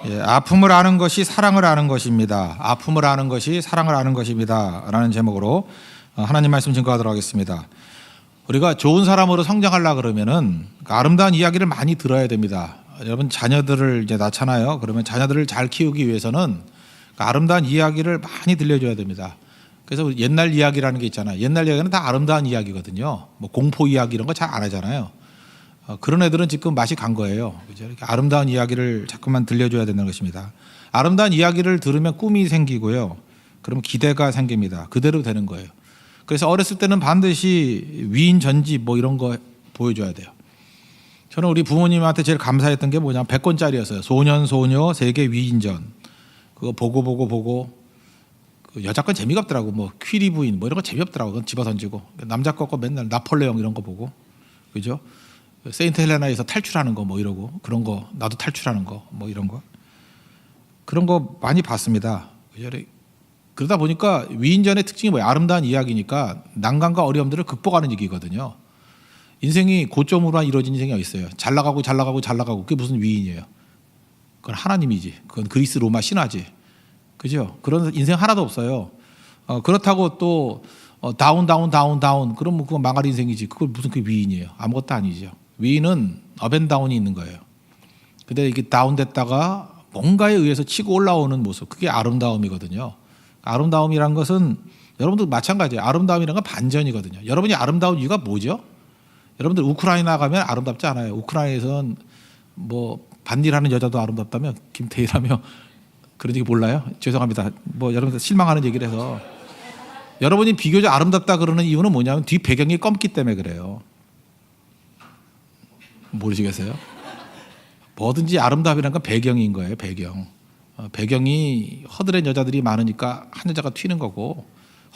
예, 아픔을 아는 것이 사랑을 아는 것입니다. 아픔을 아는 것이 사랑을 아는 것입니다. 라는 제목으로 하나님 말씀 증거하도록 하겠습니다. 우리가 좋은 사람으로 성장하려고 그러면은 아름다운 이야기를 많이 들어야 됩니다. 여러분 자녀들을 이제 낳잖아요. 그러면 자녀들을 잘 키우기 위해서는 아름다운 이야기를 많이 들려줘야 됩니다. 그래서 옛날 이야기라는 게 있잖아요. 옛날 이야기는 다 아름다운 이야기거든요. 뭐 공포 이야기 이런 거 잘 안 하잖아요. 그런 애들은 지금 맛이 간 거예요. 그죠? 이렇게 아름다운 이야기를 자꾸만 들려줘야 된다는 것입니다. 아름다운 이야기를 들으면 꿈이 생기고요. 그러면 기대가 생깁니다. 그대로 되는 거예요. 그래서 어렸을 때는 반드시 위인 전집 뭐 이런 거 보여줘야 돼요. 저는 우리 부모님한테 제일 감사했던 게 뭐냐면 100권짜리였어요. 소년 소녀 세계 위인전. 그거 보고 그 여자 건 재미가 없더라고. 뭐 퀴리 부인 뭐 이런 거 재미없더라고. 그건 집어 던지고. 남자 거 맨날 나폴레옹 이런 거 보고. 그죠? 세인트 헬레나에서 탈출하는 거 뭐 이러고 그런 거 나도 탈출하는 거 뭐 이런 거 그런 거 많이 봤습니다. 그러다 보니까 위인전의 특징이 뭐예요? 아름다운 이야기니까 난관과 어려움들을 극복하는 얘기거든요. 인생이 고점으로 이루어진 인생이 있어요. 잘 나가고 그게 무슨 위인이에요? 그건 하나님이지. 그건 그리스 로마 신화지. 그죠? 그런 인생 하나도 없어요. 그렇다고 또 다운 그러면 그건 망할 인생이지. 그걸 무슨 그 위인이에요? 아무것도 아니죠. 위인은 업앤다운이 있는 거예요. 근데 이게 다운됐다가 뭔가에 의해서 치고 올라오는 모습, 그게 아름다움이거든요. 아름다움이란 것은 여러분들 마찬가지예요. 아름다움이란 건 반전이거든요. 여러분이 아름다운 이유가 뭐죠? 여러분들 우크라이나 가면 아름답지 않아요. 우크라이나에서는 뭐 반일하는 여자도 아름답다며 김태희라며 그런 얘기 몰라요? 죄송합니다. 뭐 여러분들 실망하는 얘기를 해서 여러분이 비교적 아름답다 그러는 이유는 뭐냐면 뒷 배경이 검기 때문에 그래요. 모르시겠어요? 뭐든지 아름다움이란 건 배경인 거예요. 배경. 배경이 허드렛 여자들이 많으니까 한 여자가 튀는 거고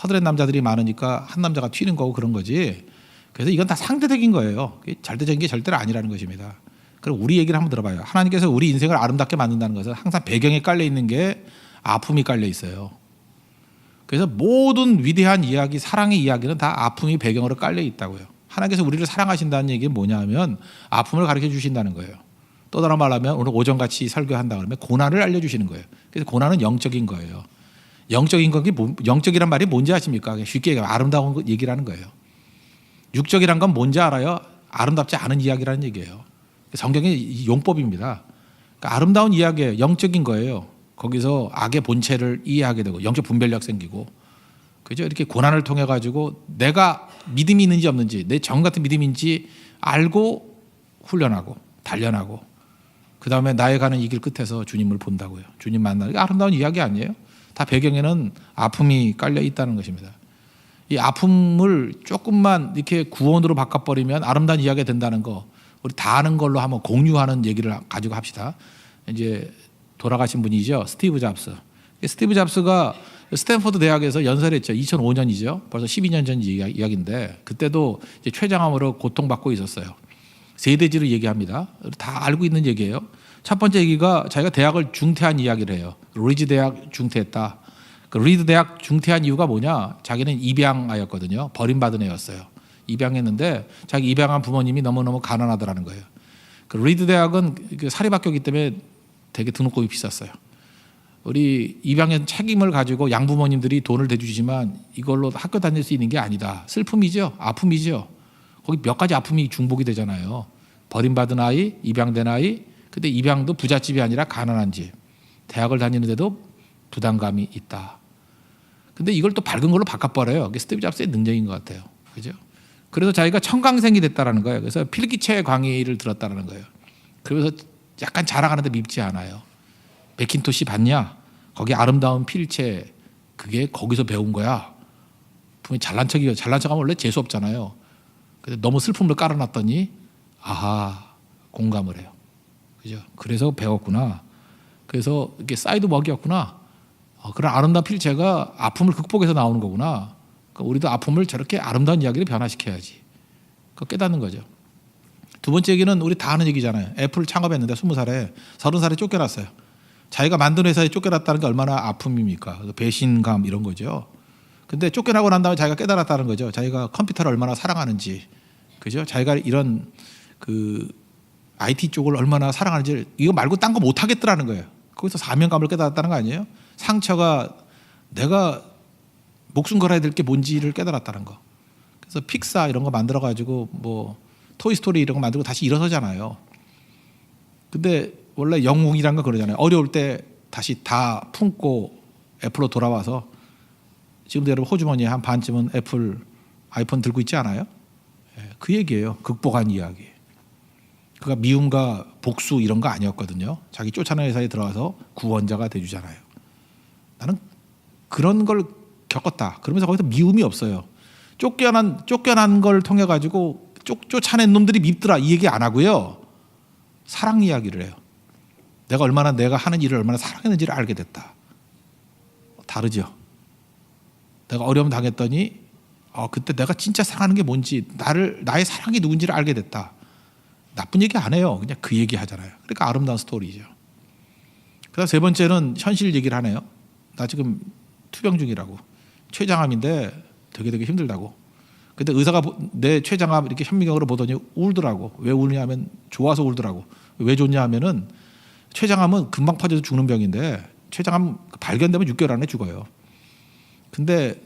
허드렛 남자들이 많으니까 한 남자가 튀는 거고 그런 거지. 그래서 이건 다 상대적인 거예요. 절대적인 게 절대로 아니라는 것입니다. 그럼 우리 얘기를 한번 들어봐요. 하나님께서 우리 인생을 아름답게 만든다는 것은 항상 배경에 깔려 있는 게 아픔이 깔려 있어요. 그래서 모든 위대한 이야기, 사랑의 이야기는 다 아픔이 배경으로 깔려 있다고요. 하나님께서 우리를 사랑하신다는 얘기는 뭐냐면 아픔을 가르쳐 주신다는 거예요. 또 다른 말로 하면 오늘 오전같이 설교한다 그러면 고난을 알려주시는 거예요. 그래서 고난은 영적인 거예요. 영적인 건 영적이란 말이 뭔지 아십니까? 쉽게 얘기하면 아름다운 얘기라는 거예요. 육적이란 건 뭔지 알아요? 아름답지 않은 이야기라는 얘기예요. 성경의 용법입니다. 그러니까 아름다운 이야기예요. 영적인 거예요. 거기서 악의 본체를 이해하게 되고 영적 분별력 생기고 그죠? 이렇게 고난을 통해 가지고 내가 믿음이 있는지 없는지 내 정 같은 믿음인지 알고 훈련하고 단련하고 그 다음에 나의 가는 이 길 끝에서 주님을 본다고요. 주님 만나는 아름다운 이야기 아니에요? 다 배경에는 아픔이 깔려 있다는 것입니다. 이 아픔을 조금만 이렇게 구원으로 바꿔버리면 아름다운 이야기가 된다는 거 우리 다 아는 걸로 한번 공유하는 얘기를 가지고 합시다. 이제 돌아가신 분이죠. 스티브 잡스. 스티브 잡스가 스탠포드 대학에서 연설했죠. 2005년이죠. 벌써 12년 전 이야기인데 그때도 이제 췌장암으로 고통받고 있었어요. 세대지를 얘기합니다. 다 알고 있는 얘기예요. 첫 번째 얘기가 자기가 대학을 중퇴한 이야기를 해요. 리드 대학 중퇴했다. 그 리드 대학 중퇴한 이유가 뭐냐? 자기는 입양아였거든요. 버림받은 애였어요. 입양했는데 자기 입양한 부모님이 너무너무 가난하더라는 거예요. 그 리드 대학은 사립학교이기 때문에 되게 등록금이 비쌌어요. 우리 입양의 책임을 가지고 양부모님들이 돈을 대주시지만 이걸로 학교 다닐 수 있는 게 아니다. 슬픔이죠. 아픔이죠. 거기 몇 가지 아픔이 중복이 되잖아요. 버림받은 아이, 입양된 아이, 근데 입양도 부잣집이 아니라 가난한 집. 대학을 다니는데도 부담감이 있다. 근데 이걸 또 밝은 걸로 바꿔버려요. 그게 스티브 잡스의 능력인 것 같아요. 그죠? 그래서 자기가 청강생이 됐다라는 거예요. 그래서 필기체 강의를 들었다라는 거예요. 그래서 약간 자랑하는데 밉지 않아요. 맥킨토시 봤냐? 거기 아름다운 필체 그게 거기서 배운 거야. 분명히 잘난 척하면 원래 재수 없잖아요. 근데 너무 슬픔을 깔아놨더니 아하 공감을 해요. 그죠? 그래서 배웠구나. 그래서 이게 사이드 먹이었구나. 그런 아름다운 필체가 아픔을 극복해서 나오는 거구나. 그러니까 우리도 아픔을 저렇게 아름다운 이야기를 변화시켜야지. 그거 깨닫는 거죠. 두 번째 얘기는 우리 다 아는 얘기잖아요. 애플 창업했는데 20살에 30살에 쫓겨났어요. 자기가 만든 회사에 쫓겨났다는 게 얼마나 아픔입니까? 배신감 이런 거죠. 근데 쫓겨나고 난 다음에 자기가 깨달았다는 거죠. 자기가 컴퓨터를 얼마나 사랑하는지, 그죠? 자기가 이런 그 IT 쪽을 얼마나 사랑하는지 이거 말고 딴 거 못 하겠더라는 거예요. 거기서 사명감을 깨달았다는 거 아니에요? 상처가 내가 목숨 걸어야 될 게 뭔지를 깨달았다는 거. 그래서 픽사 이런 거 만들어 가지고 뭐 토이스토리 이런 거 만들고 다시 일어서잖아요. 근데 원래 영웅이란 거 그러잖아요. 어려울 때 다시 다 품고 애플로 돌아와서 지금도 여러분 호주머니에 한 반쯤은 애플 아이폰 들고 있지 않아요? 그 얘기예요. 극복한 이야기. 그가 미움과 복수 이런 거 아니었거든요. 자기 쫓아낸 회사에 들어가서 구원자가 돼주잖아요. 나는 그런 걸 겪었다. 그러면서 거기서 미움이 없어요. 쫓겨난 걸 통해 가지고 쫓아낸 놈들이 밉더라 이 얘기 안 하고요. 사랑 이야기를 해요. 내가 하는 일을 얼마나 사랑했는지를 알게 됐다. 다르죠. 내가 어려움 당했더니 그때 내가 진짜 사랑하는 게 뭔지 나의 사랑이 누군지를 알게 됐다. 나쁜 얘기 안 해요. 그냥 그 얘기 하잖아요. 그러니까 아름다운 스토리죠. 그다음 세 번째는 현실 얘기를 하네요. 나 지금 투병 중이라고. 췌장암인데 되게 힘들다고. 근데 의사가 내 췌장암 이렇게 현미경으로 보더니 울더라고. 왜 우느냐면 좋아서 울더라고. 왜 좋냐 하면은 췌장암은 금방 퍼져서 죽는 병인데 췌장암 발견되면 6개월 안에 죽어요. 근데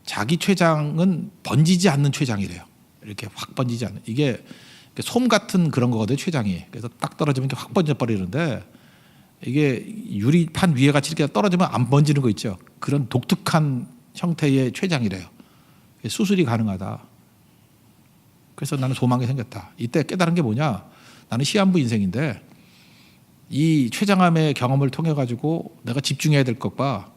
자기 췌장은 번지지 않는 췌장이래요. 이렇게 확 번지지 않는. 이게 솜 같은 그런 거거든요. 췌장이. 그래서 딱 떨어지면 이렇게 확 번져 버리는데 이게 유리판 위에 같이 이렇게 떨어지면 안 번지는 거 있죠. 그런 독특한 형태의 췌장이래요. 수술이 가능하다. 그래서 나는 소망이 생겼다. 이때 깨달은 게 뭐냐? 나는 시한부 인생인데 이 췌장암의 경험을 통해 가지고 내가 집중해야 될 것과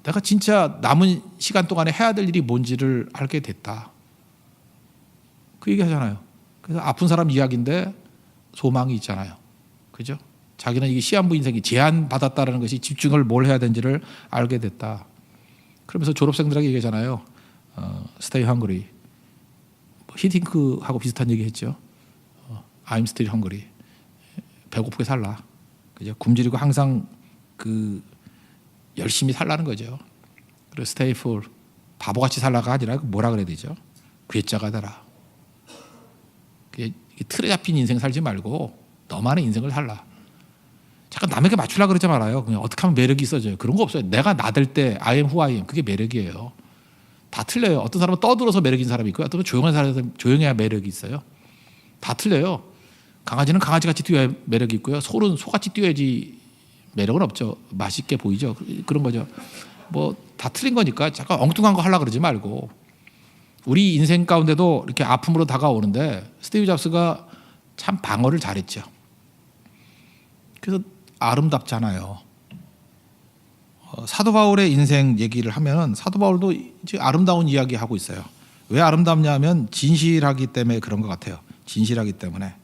내가 진짜 남은 시간 동안에 해야 될 일이 뭔지를 알게 됐다. 그 얘기 하잖아요. 그래서 아픈 사람 이야기인데 소망이 있잖아요. 그죠? 자기는 이게 시한부 인생이 제한받았다는 것이 집중을 뭘 해야 되는지를 알게 됐다. 그러면서 졸업생들에게 얘기하잖아요. Stay hungry. 히딩크하고 비슷한 얘기 했죠. I'm still hungry. 배고프게 살라. 그죠? 굶주리고 항상 열심히 살라는 거죠. 그리고 stay full. 바보같이 살라가 아니라 뭐라 그래야 되죠? 괴짜가 되라. 틀에 잡힌 인생 살지 말고 너만의 인생을 살라. 잠깐 남에게 맞추려고 그러지 말아요. 그냥 어떻게 하면 매력이 있어져요. 그런 거 없어요. 내가 나댈 때 I am who I am. 그게 매력이에요. 다 틀려요. 어떤 사람은 떠들어서 매력인 사람이 있고요. 어떤 사람은 조용한 사람은 조용해야 매력이 있어요. 다 틀려요. 강아지는 강아지같이 뛰어야 매력이 있고요. 소는 소같이 뛰어야지 매력은 없죠. 맛있게 보이죠. 그런 거죠. 뭐 다 틀린 거니까 잠깐 엉뚱한 거 하려고 그러지 말고 우리 인생 가운데도 이렇게 아픔으로 다가오는데 스티브 잡스가 참 방어를 잘했죠. 그래서 아름답잖아요. 사도 바울의 인생 얘기를 하면 사도 바울도 아름다운 이야기 하고 있어요. 왜 아름답냐면 진실하기 때문에 그런 것 같아요. 진실하기 때문에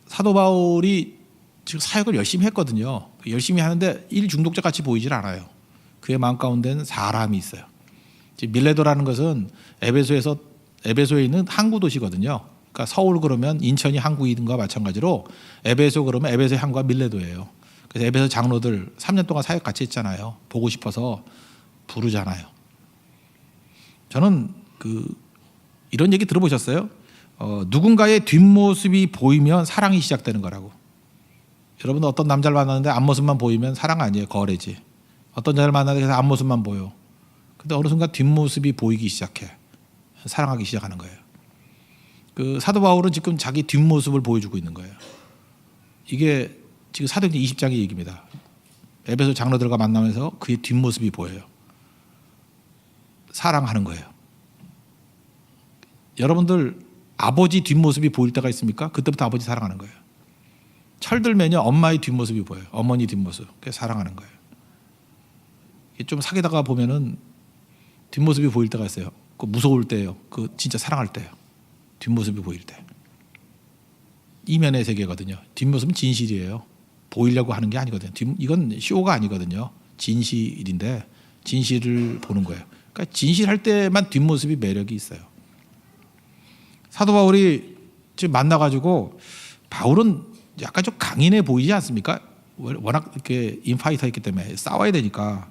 사도 바울이 지금 사역을 열심히 했거든요. 열심히 하는데 일 중독자 같이 보이질 않아요. 그의 마음 가운데는 사람이 있어요. 밀레도라는 것은 에베소에 있는 항구 도시거든요. 그러니까 서울 그러면 인천이 항구인과 마찬가지로 에베소 그러면 에베소의 항구가 밀레도예요. 그래서 에베소 장로들 3년 동안 사역 같이 했잖아요. 보고 싶어서 부르잖아요. 저는 이런 얘기 들어보셨어요? 누군가의 뒷모습이 보이면 사랑이 시작되는 거라고. 여러분 어떤 남자를 만났는데 앞모습만 보이면 사랑 아니에요. 거래지. 어떤 여자를 만나는데 앞모습만 보여. 근데 어느 순간 뒷모습이 보이기 시작해. 사랑하기 시작하는 거예요. 사도 바울은 지금 자기 뒷모습을 보여주고 있는 거예요. 이게 지금 사도행전 20장의 얘기입니다. 에베소 장로들과 만나면서 그의 뒷모습이 보여요. 사랑하는 거예요. 여러분들 아버지 뒷모습이 보일 때가 있습니까? 그때부터 아버지 사랑하는 거예요. 철들면요 엄마의 뒷모습이 보여요. 어머니 뒷모습. 그게 사랑하는 거예요. 좀 사귀다가 보면은 뒷모습이 보일 때가 있어요. 무서울 때예요. 진짜 사랑할 때예요. 뒷모습이 보일 때. 이면의 세계거든요. 뒷모습은 진실이에요. 보이려고 하는 게 아니거든요. 이건 쇼가 아니거든요. 진실인데 진실을 보는 거예요. 그러니까 진실할 때만 뒷모습이 매력이 있어요. 사도 바울이 지금 만나가지고 바울은 약간 좀 강인해 보이지 않습니까? 워낙 이렇게 인파이터였기 때문에 싸워야 되니까.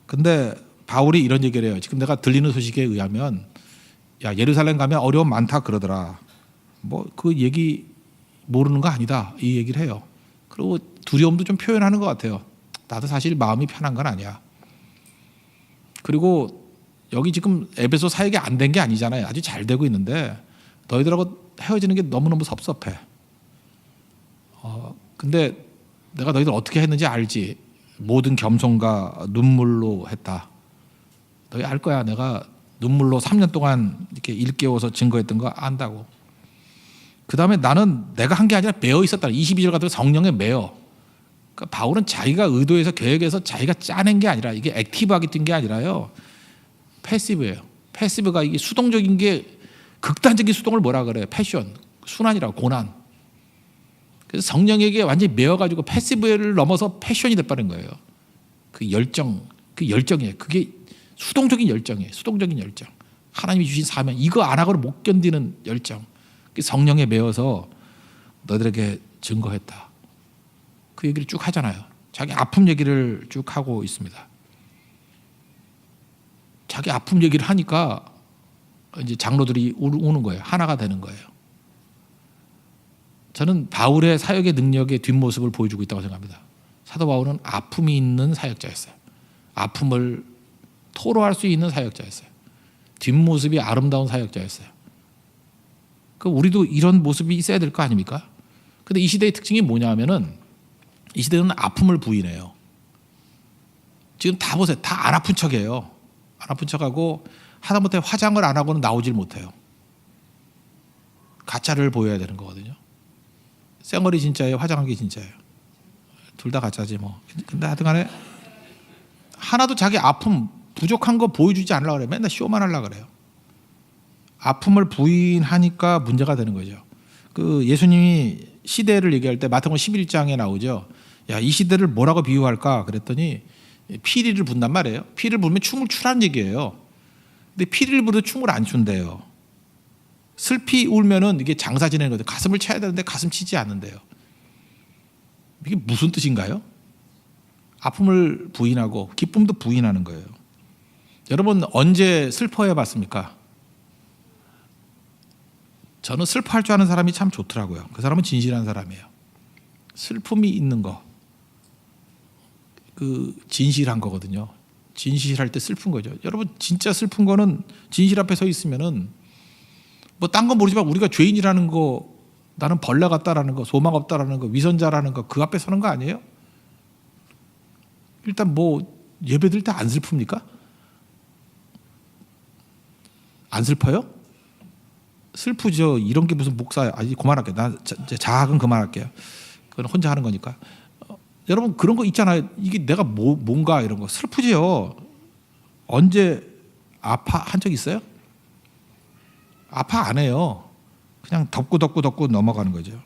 근데 바울이 이런 얘기를 해요. 지금 내가 들리는 소식에 의하면 야 예루살렘 가면 어려움 많다 그러더라. 뭐 그 얘기 모르는 거 아니다 이 얘기를 해요. 그리고 두려움도 좀 표현하는 것 같아요. 나도 사실 마음이 편한 건 아니야. 그리고 여기 지금 에베소 사역이 안 된 게 아니잖아요. 아주 잘 되고 있는데 너희들하고 헤어지는 게 너무너무 섭섭해. 근데 내가 너희들 어떻게 했는지 알지. 모든 겸손과 눈물로 했다. 너희 알 거야. 내가 눈물로 3년 동안 이렇게 일깨워서 증거했던 거 안다고. 그 다음에 나는 내가 한 게 아니라 매어 있었다. 22절 같은 성령에 매어. 그러니까 바울은 자기가 의도해서 계획해서 자기가 짜낸 게 아니라 이게 액티브하게 뛴 게 아니라요. 패시브예요. 패시브가 이게 수동적인 게 극단적인 수동을 뭐라 그래요? 패션, 순환이라고, 고난. 그래서 성령에게 완전히 매어가지고 패시브를 넘어서 패션이 돼버린 거예요. 그 열정, 그 열정이에요. 그게 수동적인 열정이에요. 수동적인 열정. 하나님이 주신 사명, 이거 안 하고는 못 견디는 열정. 성령에 매어서 너희들에게 증거했다. 그 얘기를 쭉 하잖아요. 자기 아픔 얘기를 쭉 하고 있습니다. 자기 아픔 얘기를 하니까 이제 장로들이 우는 거예요. 하나가 되는 거예요. 저는 바울의 사역의 능력의 뒷모습을 보여주고 있다고 생각합니다. 사도 바울은 아픔이 있는 사역자였어요. 아픔을 토로할 수 있는 사역자였어요. 뒷모습이 아름다운 사역자였어요. 우리도 이런 모습이 있어야 될 거 아닙니까? 근데 이 시대의 특징이 뭐냐 하면은 이 시대는 아픔을 부인해요. 지금 다 보세요. 다 안 아픈 척해요. 안 아픈 척하고 하다못해 화장을 안 하고는 나오질 못해요. 가짜를 보여야 되는 거거든요. 쌩얼이 진짜예요? 화장한 게 진짜예요? 둘 다 가짜지 뭐. 근데 하여튼 간에 하나도 자기 아픔 부족한 거 보여주지 않으려고 그래요. 맨날 쇼만 하려고 그래요. 아픔을 부인하니까 문제가 되는 거죠. 그 예수님이 시대를 얘기할 때 마태복음 11장에 나오죠. 야, 이 시대를 뭐라고 비유할까? 그랬더니 피리를 분단 말이에요. 피를 불면 춤을 추라는 얘기예요. 근데 피리를 불어도 춤을 안 춘대요. 슬피 울면은 이게 장사 지내는 거죠. 가슴을 쳐야 되는데 가슴 치지 않는데요. 이게 무슨 뜻인가요? 아픔을 부인하고 기쁨도 부인하는 거예요. 여러분 언제 슬퍼해 봤습니까? 저는 슬퍼할 줄 아는 사람이 참 좋더라고요. 그 사람은 진실한 사람이에요. 슬픔이 있는 거, 그 진실한 거거든요. 진실할 때 슬픈 거죠. 여러분 진짜 슬픈 거는 진실 앞에 서 있으면은 뭐 딴 건 모르지만 우리가 죄인이라는 거, 나는 벌레 같다라는 거, 소망 없다라는 거, 위선자라는 거, 그 앞에 서는 거 아니에요? 일단 뭐 예배 드릴 때 안 슬픕니까? 안 슬퍼요? 슬프죠. 이런 게 무슨 목사야. 그만할게요. 나 자학은 그만할게요. 그건 혼자 하는 거니까. 여러분 그런 거 있잖아요. 이게 내가 뭔가 이런 거 슬프지요. 언제 아파한 적 있어요? 아파 안 해요. 그냥 덮고 넘어가는 거죠.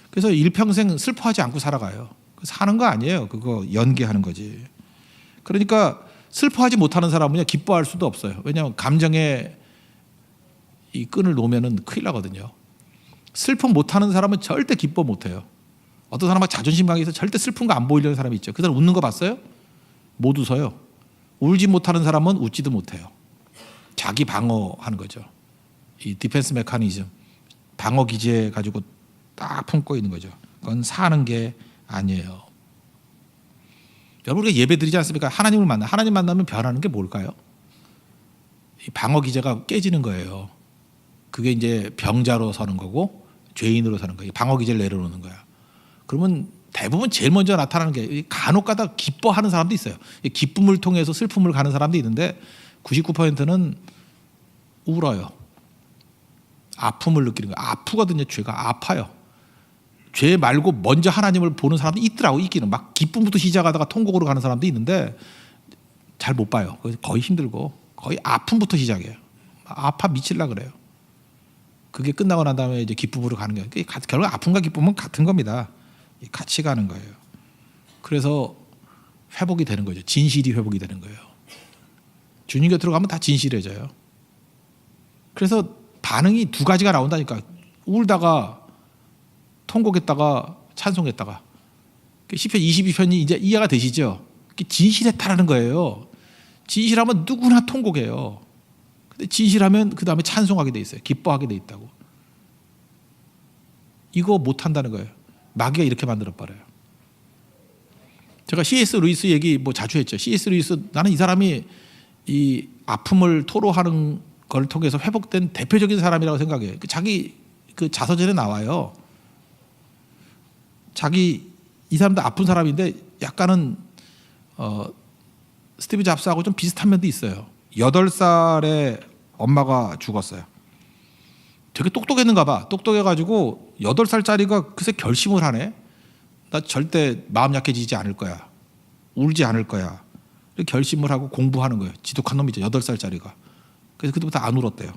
그래서 일평생 슬퍼하지 않고 살아가요. 사는 거 아니에요. 그거 연기하는 거지. 그러니까 슬퍼하지 못하는 사람은요 기뻐할 수도 없어요. 왜냐하면 감정에 이 끈을 놓으면은 큰일 나거든요. 슬퍼 못하는 사람은 절대 기뻐 못해요. 어떤 사람은 자존심 강해서 절대 슬픈 거 안 보이려는 사람이 있죠. 그 사람 웃는 거 봤어요? 못 웃어요. 울지 못하는 사람은 웃지도 못해요. 자기 방어하는 거죠. 이 디펜스 메커니즘, 방어 기제 가지고 딱 품고 있는 거죠. 그건 사는 게 아니에요. 여러분 우리가 예배 드리지 않습니까? 하나님을 하나님 만나면 변하는 게 뭘까요? 이 방어 기제가 깨지는 거예요. 그게 이제 병자로 서는 거고 죄인으로 서는 거예요. 방어 기제를 내려놓는 거야. 그러면 대부분 제일 먼저 나타나는 게 간혹가다 기뻐하는 사람도 있어요. 기쁨을 통해서 슬픔을 가는 사람도 있는데 99%는 울어요. 아픔을 느끼는 거예요. 아프거든요. 죄가 아파요. 죄 말고 먼저 하나님을 보는 사람도 있더라고. 있기는 막 기쁨부터 시작하다가 통곡으로 가는 사람도 있는데 잘 못 봐요. 거의 힘들고 거의 아픔부터 시작해요. 아파 미칠라 그래요. 그게 끝나고 난 다음에 이제 기쁨으로 가는 거예요. 결국 아픔과 기쁨은 같은 겁니다. 같이 가는 거예요. 그래서 회복이 되는 거죠. 진실이 회복이 되는 거예요. 주님 곁으로 가면 다 진실해져요. 그래서 반응이 두 가지가 나온다니까. 울다가 통곡했다가 찬송했다가. 시편 22편이 이제 이해가 되시죠? 진실했다라는 거예요. 진실하면 누구나 통곡해요. 근데 진실하면 그 다음에 찬송하게 돼 있어요. 기뻐하게 돼 있다고. 이거 못 한다는 거예요. 마귀가 이렇게 만들어 버려요. 제가 C.S. 루이스 얘기 뭐 자주 했죠. C.S. 루이스, 나는 이 사람이 이 아픔을 토로하는 걸 통해서 회복된 대표적인 사람이라고 생각해요. 자기 그 자서전에 나와요. 자기 이 사람도 아픈 사람인데 약간은 스티브 잡스하고 좀 비슷한 면도 있어요. 8살에 엄마가 죽었어요. 되게 똑똑했는가 봐. 똑똑해가지고 8살짜리가 그새 결심을 하네. 나 절대 마음 약해지지 않을 거야. 울지 않을 거야. 결심을 하고 공부하는 거예요. 지독한 놈이죠. 8살짜리가. 그래서 그때부터 안 울었대요.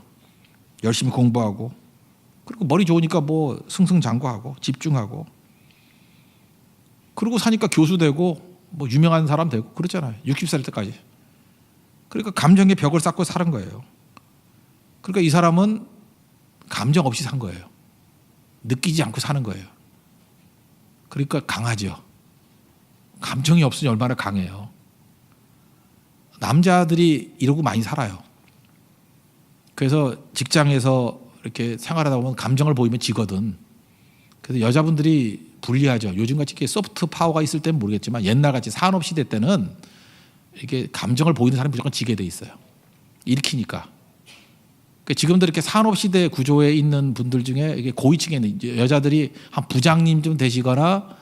열심히 공부하고. 그리고 머리 좋으니까 뭐 승승장구하고 집중하고. 그러고 사니까 교수 되고 뭐 유명한 사람 되고 그랬잖아요. 60살 때까지. 그러니까 감정의 벽을 쌓고 사는 거예요. 그러니까 이 사람은 감정 없이 산 거예요. 느끼지 않고 사는 거예요. 그러니까 강하죠. 감정이 없으니 얼마나 강해요. 남자들이 이러고 많이 살아요. 그래서 직장에서 이렇게 생활하다 보면 감정을 보이면 지거든. 그래서 여자분들이 불리하죠. 요즘같이 이렇게 소프트 파워가 있을 때는 모르겠지만 옛날같이 산업시대 때는 이렇게 감정을 보이는 사람이 무조건 지게 돼 있어요. 일으키니까. 그러니까 지금도 이렇게 산업시대 구조에 있는 분들 중에 이게 고위층에 있는 여자들이 한 부장님쯤 되시거나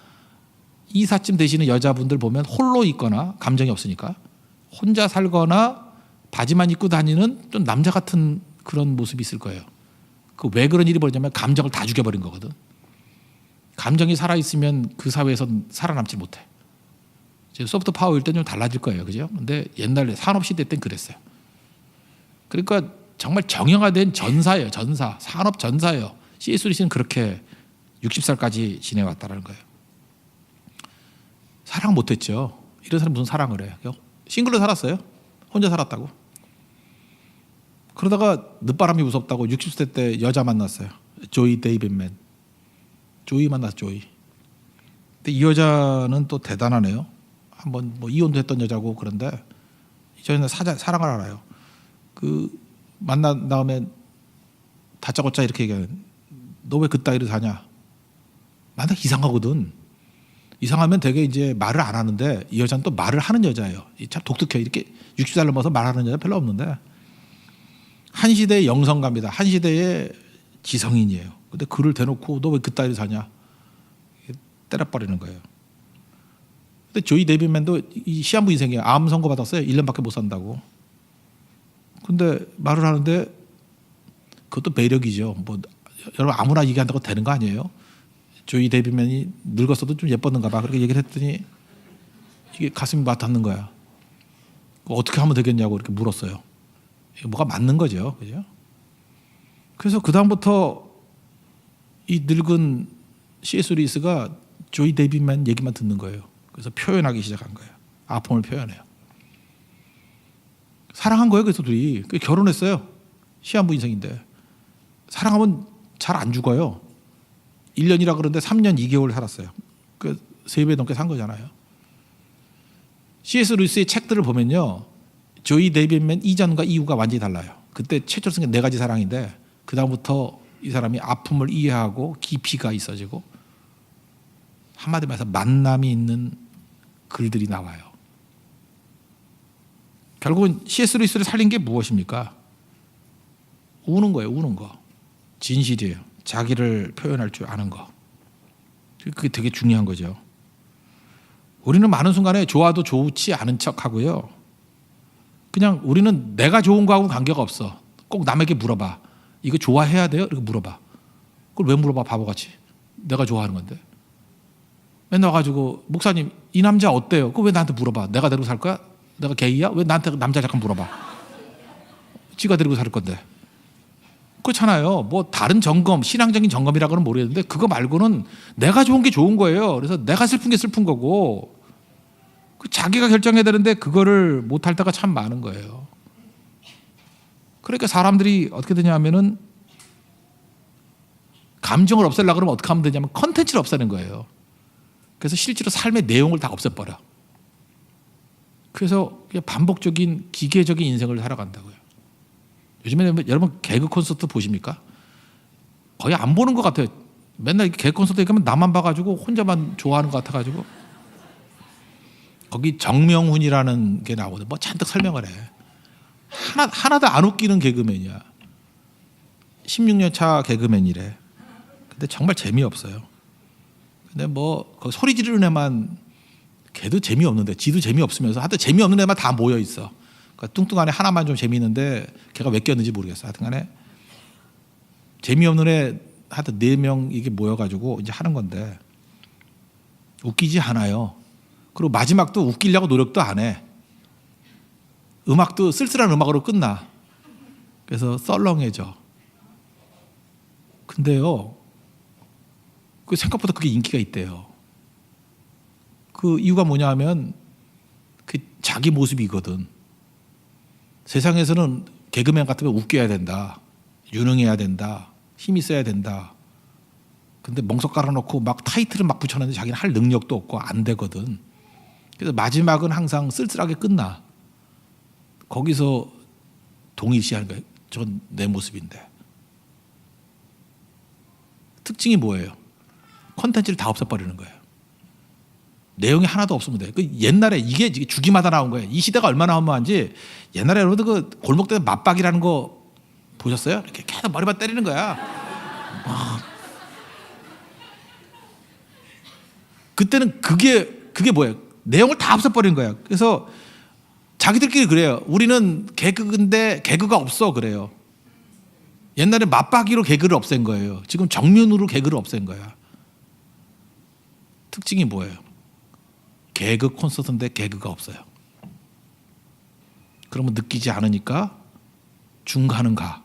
이사쯤 되시는 여자분들 보면 홀로 있거나 감정이 없으니까 혼자 살거나 바지만 입고 다니는 좀 남자 같은 그런 모습이 있을 거예요. 그 왜 그런 일이 벌어지냐면 감정을 다 죽여버린 거거든. 감정이 살아있으면 그 사회에서 살아남지 못해. 소프트 파워일 때는 좀 달라질 거예요. 그죠? 근데 옛날에 산업시대 때는 그랬어요. 그러니까 정말 정형화된 전사예요. 전사. 산업 전사예요. C.S. 루이스는 그렇게 60살까지 지내왔다는 거예요. 사랑 못했죠. 이런 사람 무슨 사랑을 해요. 싱글로 살았어요. 혼자 살았다고. 그러다가 늦바람이 무섭다고 60세 때 여자 만났어요. 조이 데이빗맨. 조이 만났어. 조이. 근데 이 여자는 또 대단하네요. 한번 뭐 이혼도 했던 여자고. 그런데 이 여자는 사랑을 알아요. 그 만난 다음에 다짜고짜 이렇게 얘기하는, 너 왜 그따위로 사냐? 만나 이상하거든. 이상하면 되게 이제 말을 안 하는데 이 여자는 또 말을 하는 여자예요. 참 독특해요. 이렇게 60살 넘어서 말하는 여자 별로 없는데 한 시대의 영성가입니다. 한 시대의 지성인이에요. 근데 그를 대놓고 너 왜 그따위로 사냐? 때려버리는 거예요. 근데 조이 데이빗맨도 이 시한부 인생이에요. 암 선고 받았어요. 1년밖에 못 산다고. 근데 말을 하는데 그것도 매력이죠. 뭐 여러분 아무나 얘기한다고 되는 거 아니에요? 조이 데이빗맨이 늙었어도 좀 예뻤는가 봐. 그렇게 얘기를 했더니 이게 가슴이 와닿는 거야. 어떻게 하면 되겠냐고 이렇게 물었어요. 이게 뭐가 맞는 거죠. 그죠? 그래서 그다음부터 이 늙은 C.S. 루이스가 조이 데이빗맨 얘기만 듣는 거예요. 그래서 표현하기 시작한 거예요. 아픔을 표현해요. 사랑한 거예요. 그래서 둘이 결혼했어요. 시한부 인생인데 사랑하면 잘 안 죽어요. 1년이라 그러는데 3년 2개월 살았어요. 그 3배 넘게 산 거잖아요. C.S. 루이스의 책들을 보면요, 조이 데이빗맨 이전과 이후가 완전히 달라요. 그때 최초로 쓴 게 4가지 사랑인데 그 다음부터 이 사람이 아픔을 이해하고 깊이가 있어지고 한마디로 말해서 만남이 있는 글들이 나와요. 결국은 C.S. 루이스를 살린 게 무엇입니까? 우는 거예요. 우는 거. 진실이에요. 자기를 표현할 줄 아는 거. 그게 되게 중요한 거죠. 우리는 많은 순간에 좋아도 좋지 않은 척 하고요. 그냥 우리는 내가 좋은 거하고 관계가 없어. 꼭 남에게 물어봐. 이거 좋아해야 돼요? 이렇게 물어봐. 그걸 왜 물어봐? 바보같이. 내가 좋아하는 건데. 맨날 와가지고 목사님 이 남자 어때요? 그거 왜 나한테 물어봐? 내가 데리고 살 거야? 내가 게이야? 왜 나한테 남자 잠깐 물어봐? 지가 데리고 살 건데. 그렇잖아요. 뭐 다른 점검, 신앙적인 점검이라고는 모르겠는데 그거 말고는 내가 좋은 게 좋은 거예요. 그래서 내가 슬픈 게 슬픈 거고 자기가 결정해야 되는데 그거를 못할 때가 참 많은 거예요. 그러니까 사람들이 어떻게 되냐면은 감정을 없애려고 그러면 어떻게 하면 되냐면 컨텐츠를 없애는 거예요. 그래서 실제로 삶의 내용을 다 없애버려. 그래서 반복적인 기계적인 인생을 살아간다고요. 요즘에 여러분 개그 콘서트 보십니까? 거의 안 보는 것 같아요. 맨날 개그 콘서트에 가면 나만 봐가지고 혼자만 좋아하는 것 같아가지고 거기 정명훈이라는 게 나오거든. 뭐 잔뜩 설명을 해. 하나도 안 웃기는 개그맨이야. 16년 차 개그맨이래. 근데 정말 재미없어요. 근데 뭐 거기 소리 지르는 애만, 걔도 재미없는데 지도 재미없으면서 하여튼 재미없는 애만 다 모여 있어. 그러니까 뚱뚱한 애 하나만 좀 재미있는데 걔가 왜 꼈는지 모르겠어. 하여튼 간에 재미없는 애 하여튼 4명 이게 모여가지고 이제 하는 건데 웃기지 않아요. 그리고 마지막도 웃기려고 노력도 안 해. 음악도 쓸쓸한 음악으로 끝나. 그래서 썰렁해져. 근데요, 그 생각보다 그게 인기가 있대요. 그 이유가 뭐냐 하면 그 자기 모습이거든. 세상에서는 개그맨 같으면 웃겨야 된다, 유능해야 된다, 힘이 있어야 된다. 근데 멍석 깔아놓고 막 타이틀을 막 붙여놨는데 자기는 할 능력도 없고 안 되거든. 그래서 마지막은 항상 쓸쓸하게 끝나. 거기서 동일시하는 거예요. 전 내 모습인데. 특징이 뭐예요? 콘텐츠를 다 없애버리는 거예요. 내용이 하나도 없으면 돼. 그 옛날에 이게 주기마다 나온 거예요. 이 시대가 얼마나 허무한지. 옛날에 여러분들 그 골목대에 맞박이라는 거 보셨어요? 이렇게 계속 머리만 때리는 거야. 그때는 그게 뭐예요? 내용을 다 없애버린 거야. 그래서 자기들끼리 그래요. 우리는 개그인데 개그가 없어 그래요. 옛날에 맞박이로 개그를 없앤 거예요. 지금 정면으로 개그를 없앤 거야. 특징이 뭐예요? 개그 콘서트인데 개그가 없어요. 그러면 느끼지 않으니까 중간은 가.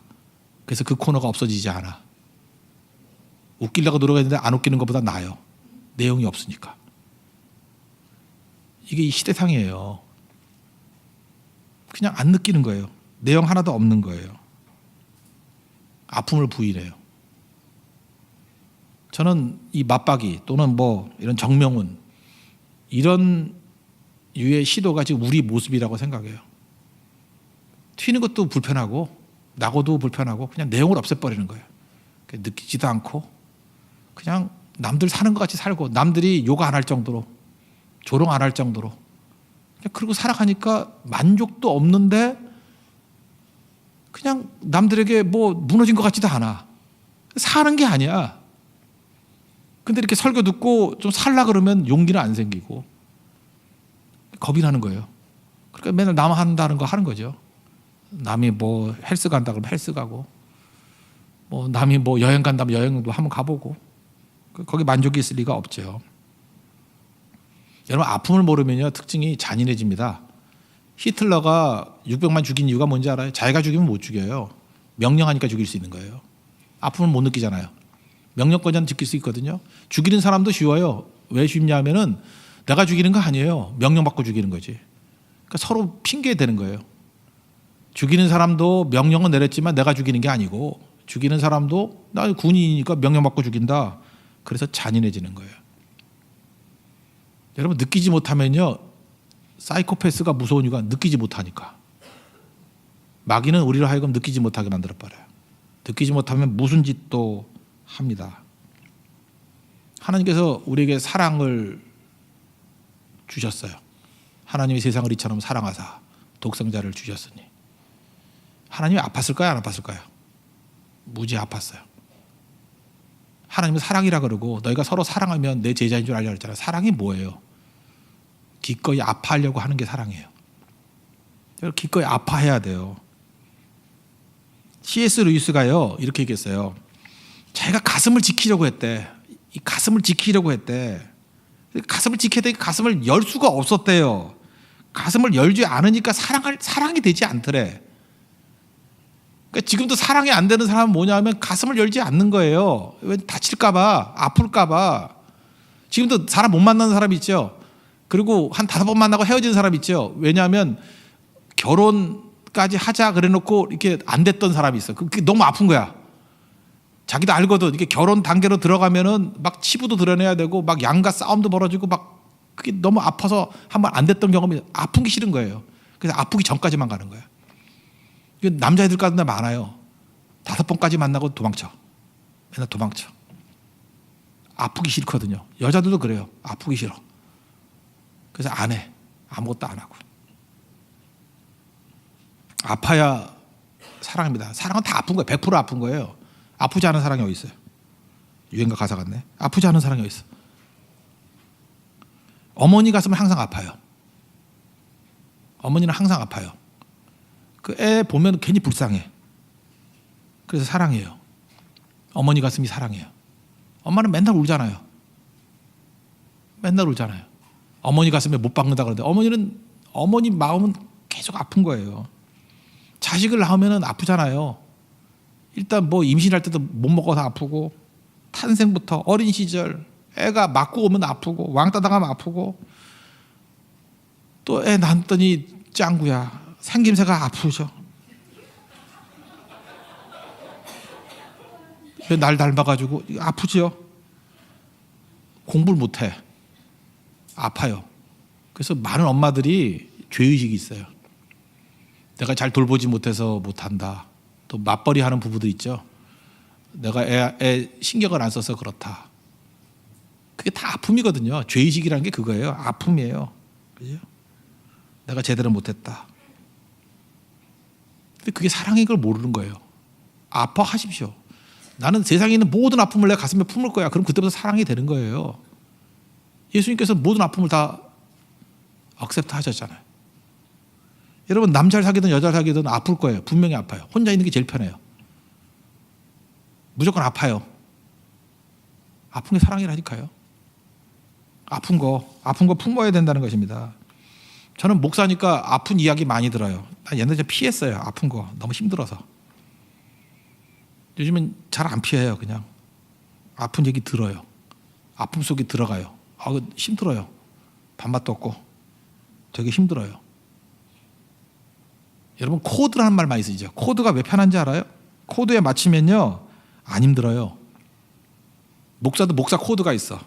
그래서 그 코너가 없어지지 않아. 웃기려고 노력했는데 안 웃기는 것보다 나아요. 내용이 없으니까. 이게 이 시대상이에요. 그냥 안 느끼는 거예요. 내용 하나도 없는 거예요. 아픔을 부인해요. 저는 이 맞박이 또는 뭐 이런 정명훈 이런 유의 시도가 지금 우리 모습이라고 생각해요. 튀는 것도 불편하고 나고도 불편하고 그냥 내용을 없애버리는 거예요. 느끼지도 않고 그냥 남들 사는 것 같이 살고 남들이 욕 안 할 정도로 조롱 안 할 정도로 그리고 살아가니까 만족도 없는데 그냥 남들에게 뭐 무너진 것 같지도 않아. 사는 게 아니야. 근데 이렇게 설교 듣고 좀 살라 그러면 용기는 안 생기고 겁이 나는 거예요. 그러니까 맨날 남 한다는 거 하는 거죠. 남이 뭐 헬스 간다 그러면 헬스 가고 뭐 남이 뭐 여행 간다면 여행도 한번 가보고 거기 만족이 있을 리가 없죠. 여러분 아픔을 모르면요 특징이 잔인해집니다. 히틀러가 600만 죽인 이유가 뭔지 알아요? 자기가 죽이면 못 죽여요. 명령하니까 죽일 수 있는 거예요. 아픔을 못 느끼잖아요. 명령권자는 지킬 수 있거든요. 죽이는 사람도 쉬워요. 왜 쉽냐 하면은 내가 죽이는 거 아니에요. 명령받고 죽이는 거지. 그러니까 서로 핑계 대는 거예요. 죽이는 사람도 명령은 내렸지만 내가 죽이는 게 아니고 죽이는 사람도 나 군인이니까 명령받고 죽인다. 그래서 잔인해지는 거예요. 여러분 느끼지 못하면요 사이코패스가 무서운 이유가 느끼지 못하니까. 마귀는 우리를 하여금 느끼지 못하게 만들어버려요. 느끼지 못하면 무슨 짓도 합니다. 하나님께서 우리에게 사랑을 주셨어요. 하나님이 세상을 이처럼 사랑하사 독생자를 주셨으니. 하나님이 아팠을까요? 안 아팠을까요? 무지 아팠어요. 하나님은 사랑이라 그러고 너희가 서로 사랑하면 내 제자인 줄 알려 그랬잖아요. 사랑이 뭐예요? 기꺼이 아파하려고 하는 게 사랑이에요. 기꺼이 아파해야 돼요. C.S. 루이스가요 이렇게 얘기했어요. 자기가 가슴을 지키려고 했대. 이 가슴을 지키려고 했대. 가슴을 지켜야 되니까 가슴을 열 수가 없었대요. 가슴을 열지 않으니까 사랑이 되지 않더래. 그러니까 지금도 사랑이 안 되는 사람은 뭐냐 하면 가슴을 열지 않는 거예요. 왜 다칠까봐, 아플까봐. 지금도 사람 못 만나는 사람 있죠. 그리고 한 5번 만나고 헤어지는 사람 있죠. 왜냐하면 결혼까지 하자 그래놓고 이렇게 안 됐던 사람이 있어. 그게 너무 아픈 거야. 자기도 알거든. 이게 결혼 단계로 들어가면은 막 치부도 드러내야 되고 막 양가 싸움도 벌어지고 막 그게 너무 아파서 한번 안 됐던 경험이 아픈 게 싫은 거예요. 그래서 아프기 전까지만 가는 거야. 남자애들까지도 많아요. 5번까지 만나고 도망쳐. 맨날 도망쳐. 아프기 싫거든요. 여자들도 그래요. 아프기 싫어. 그래서 안 해. 아무것도 안 하고. 아파야 사랑입니다. 사랑은 다 아픈 거예요. 100% 아픈 거예요. 아프지 않은 사랑이 어디 있어요? 유행가 가사 같네. 아프지 않은 사랑이 어디 있어? 어머니 가슴은 항상 아파요. 어머니는 항상 아파요. 그 애 보면 괜히 불쌍해. 그래서 사랑해요. 어머니 가슴이 사랑해요. 엄마는 맨날 울잖아요. 맨날 울잖아요. 어머니 가슴에 못 박는다 그러는데 어머니 마음은 계속 아픈 거예요. 자식을 낳으면 아프잖아요. 일단 뭐 임신할 때도 못 먹어서 아프고, 탄생부터 어린 시절 애가 맞고 오면 아프고, 왕따 당하면 아프고, 또 애 낳았더니 짱구야 생김새가 아프죠. 날 닮아가지고 아프지요. 공부를 못해. 아파요. 그래서 많은 엄마들이 죄의식이 있어요. 내가 잘 돌보지 못해서 못한다. 또 맞벌이 하는 부부들 있죠. 내가 애 신경을 안 써서 그렇다. 그게 다 아픔이거든요. 죄의식이라는 게 그거예요. 아픔이에요. 그죠? 내가 제대로 못했다. 근데 그게 사랑인 걸 모르는 거예요. 아파하십시오. 나는 세상에 있는 모든 아픔을 내 가슴에 품을 거야. 그럼 그때부터 사랑이 되는 거예요. 예수님께서 모든 아픔을 다 억셉트 하셨잖아요. 여러분 남자를 사귀든 여자를 사귀든 아플 거예요. 분명히 아파요. 혼자 있는 게 제일 편해요. 무조건 아파요. 아픈 게 사랑이라니까요. 아픈 거 품어야 된다는 것입니다. 저는 목사니까 아픈 이야기 많이 들어요. 나 옛날에 피했어요. 아픈 거 너무 힘들어서. 요즘은 잘 안 피해요. 그냥 아픈 얘기 들어요. 아픔 속에 들어가요. 힘들어요. 밥맛도 없고 되게 힘들어요. 여러분 코드라는 말 많이 쓰죠. 코드가 왜 편한지 알아요? 코드에 맞추면요 안 힘들어요. 목사도 목사 코드가 있어.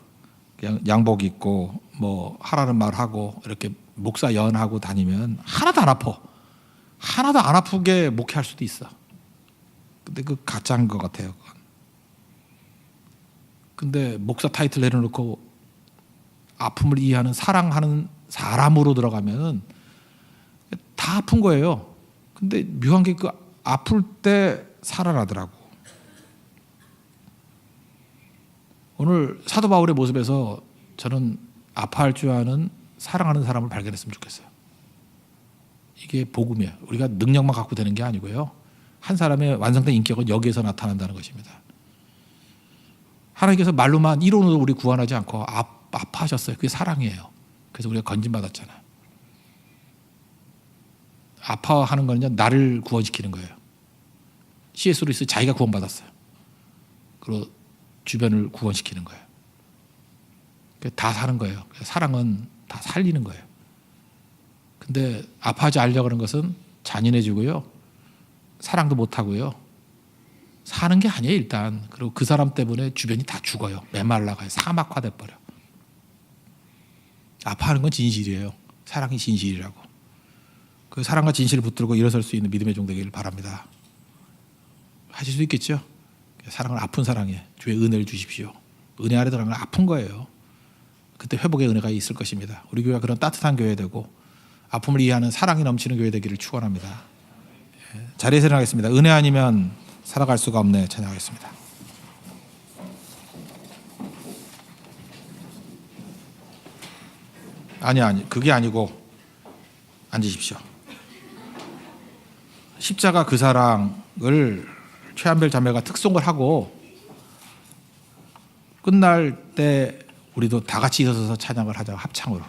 그냥 양복 입고 뭐 하라는 말 하고 이렇게 목사 연하고 다니면 하나도 안 아파. 하나도 안 아프게 목회할 수도 있어. 근데 그 가짜인 것 같아요. 근데 목사 타이틀 내려놓고 아픔을 이해하는 사랑하는 사람으로 들어가면 다 아픈 거예요. 근데 묘한 게 그 아플 때 살아나더라고. 오늘 사도 바울의 모습에서 저는 아파할 줄 아는 사랑하는 사람을 발견했으면 좋겠어요. 이게 복음이에요. 우리가 능력만 갖고 되는 게 아니고요. 한 사람의 완성된 인격은 여기에서 나타난다는 것입니다. 하나님께서 말로만 이론으로 우리 구원하지 않고 아파하셨어요. 그게 사랑이에요. 그래서 우리가 건진받았잖아요. 아파하는 거는요 나를 구원시키는 거예요. C.S. 루이스 자기가 구원받았어요. 그리고 주변을 구원시키는 거예요. 다 사는 거예요. 사랑은 다 살리는 거예요. 근데 아파하지 않으려고 하는 것은 잔인해지고요. 사랑도 못하고요. 사는 게 아니에요 일단. 그리고 그 사람 때문에 주변이 다 죽어요. 메말라가요. 사막화돼 버려. 아파하는 건 진실이에요. 사랑이 진실이라고. 그 사랑과 진실을 붙들고 일어설 수 있는 믿음의 종 되기를 바랍니다. 하실 수 있겠죠? 사랑은 아픈 사랑에 주의 은혜를 주십시오. 은혜 아래 들어가는 건 아픈 거예요. 그때 회복의 은혜가 있을 것입니다. 우리 교회가 그런 따뜻한 교회 되고 아픔을 이해하는 사랑이 넘치는 교회 되기를 축원합니다. 자리에서 일어나겠습니다. 은혜 아니면 살아갈 수가 없네 찬양하겠습니다. 아니 그게 아니고 앉으십시오. 십자가 그 사랑을 최한별 자매가 특송을 하고 끝날 때 우리도 다 같이 일어서서 찬양을 하자. 합창으로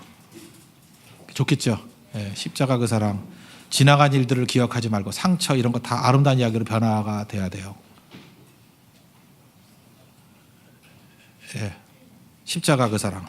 좋겠죠. 십자가 그 사랑, 지나간 일들을 기억하지 말고 상처 이런 거 다 아름다운 이야기로 변화가 돼야 돼요. 십자가 그 사랑.